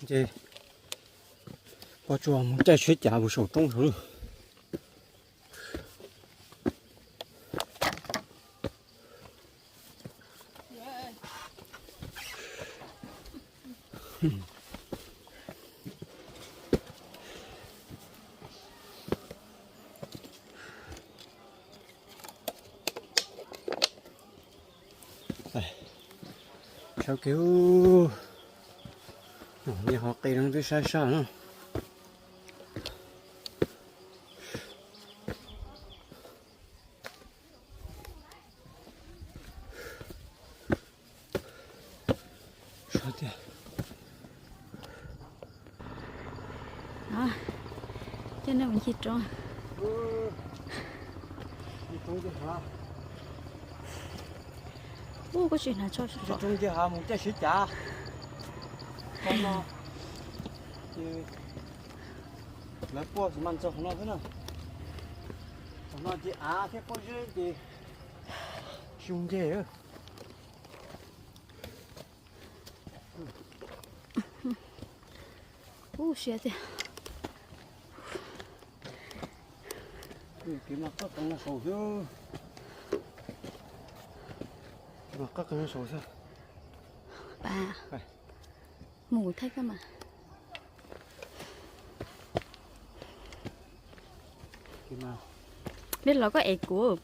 这我主要我再学家务手中头了。哎，小狗。 你好，给人对晒晒了。少点。啊，真的很集中。你中间哈？我过去拿错是这中间哈，我在学家。 好吗？来过什么走很多很多，很多的啊，这过去的兄弟哟。哦，学的。给嘛各跟个手哟，给嘛各跟个手噻。爸。哎。 mù thấy cơ mà biết là có ếch của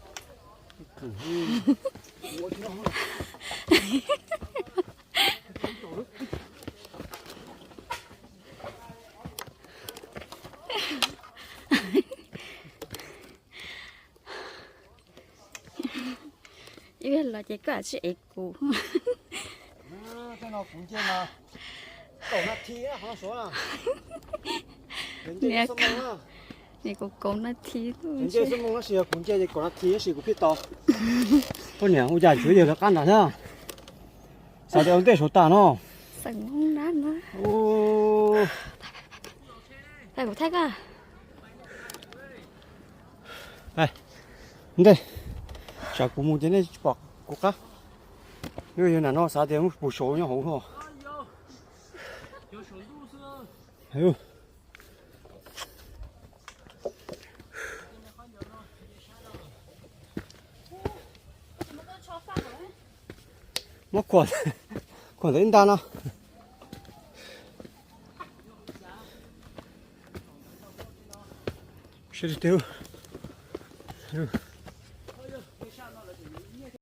biết là chỉ có chỉ ếch của cái nào cũng chơi mà cậu nó thi á, không số à. Nè, này cậu nó thi thôi. Đến chơi xong nó sửa cũng chơi cậu nó thi sửa cũng biết to. Con nhỉ, ôi giời, chuối đều là căn đó nhá. Sao để ông để số tàn không? Sẵn không đá nữa. Ô. Đây của thách à? Đây, đây. Chả cũng muốn thế này bọc cục á. Nếu như là nó sao để ông bổ số nhau không thôi. 哎呦！我管人单了，是的丢，哎呦。